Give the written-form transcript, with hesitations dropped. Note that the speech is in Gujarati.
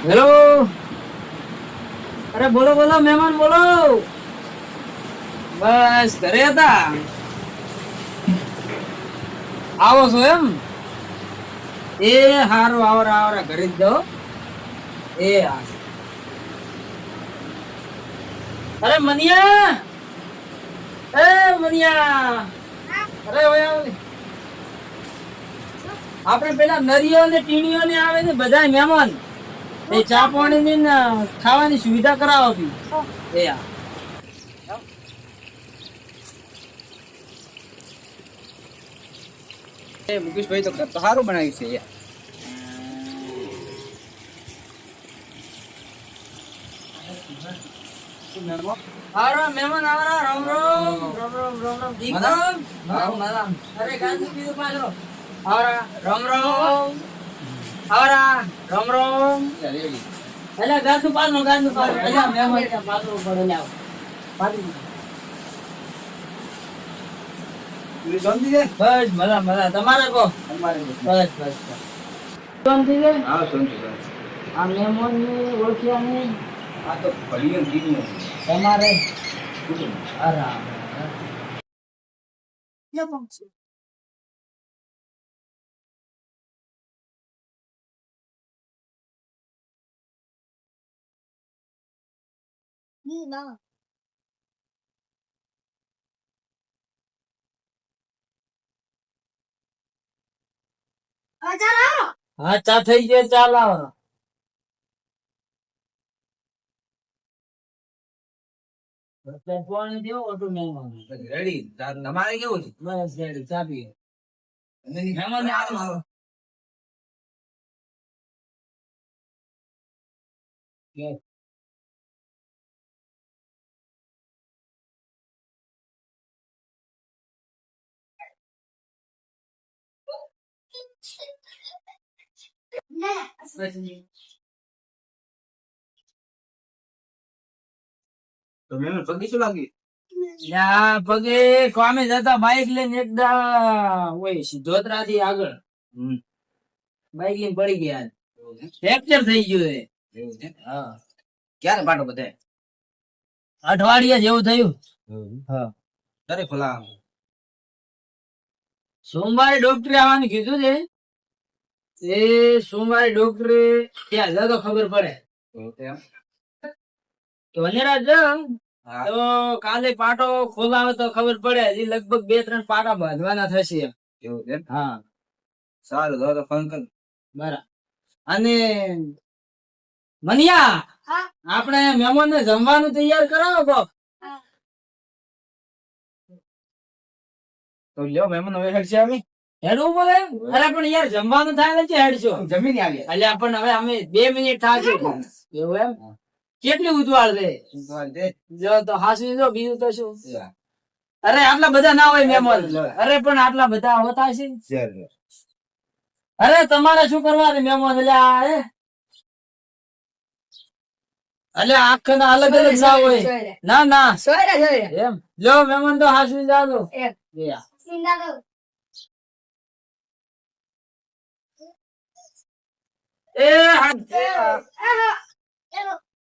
હેલો. અરે બોલો બોલો મહેમાન બોલો. બસ ઘરે હતા. આવો છો એમ? એ હારું આવરા આવરા ઘરે જ જાઓ. એ હા. અરે મનિયા, એ મનિયા, અરે ઓય આવો ને. આપણે પેલા નરિયો ને ટીણીઓ ને આવે ને બધા મહેમાન એ ચા પાણી ની ને ખાવાની સુવિધા કરાવો બી. એ હા. એ મુકેશભાઈ તો સારું બનાવ્યું છે યાર. આવરા મહેમાન આવરા. રામ રામ રામ રામ રામ રામ દીકરો. અરે ગાંધી બીજું પાછો આવરા. રામ રામ આવરા. રામ રામ. એટલે ગાંધુ પાછો એટલે મહેમાન ત્યાં પાછળ પડે ને આવો પાછી. બસ મજા મજા. તમારે કહો. બસ બસ શાંતિ છે. આ મહેમાન ને ઓળખ્યા નહીં. આ તો ભલિયન દીની તમારે આરામ. હા ચા થઈ ગયો. ચાલ આવો. પાણી દેવો ઓટો મહેમાન રેડી. તમારે કેવું છે? બસ રેડી. ચા પીએ મહેમાન ને આવો. તો મેં પગે શું લાગી? પગે કામે જતા બાઈક લઈને એકદમ ઓય સિદ્ધોતરા થી આગળ બાઈક લઈને પડી ગયા. ફ્રેક્ચર થઈ ગયું છે. હા. ક્યારે પાટો બધે? અઠવાડિયા જેવું થયું. હા. ક્યારે ખોલા? સોમવારે ડોક્ટરે આવવાનું કીધું છે. એ સોમવારે ડોક્ટરે ત્યાં જાય તો ખબર પડે. તો વનેરા જાઉં તો કાલે પાટો ખોલાવે તો ખબર પડે. હજી લગભગ 2-3 પાટા બાંધવાના થશે. એવું છે? હા. સારું તો ફોન કર. બરાબર. અને મનિયા આપણે મહેમાન ને જમવાનું તૈયાર કરાવો કો. તો લ્યો મહેમાન હવે હેડશે. અમે હેડવું પડે. અરે પણ યાર જમવાનું થાય ને હેડશો. જમીને આવી એટલે આપણને હવે અમે 2 મિનિટ થાશે. એવું એમ? કેટલી ઉતવાળ દે જો તો હાસી જો બીજું તો શું. અરે આટલા બધા ના હોય મહેમાન. અરે પણ આટલા બધા હોતા છે. અરે તમારે શું કરવા મહેમાન? એટલે આંખ ના અલગ અલગ ના હોય. ના ના એમ જો મહેમાન તો હાસી જાજો. એ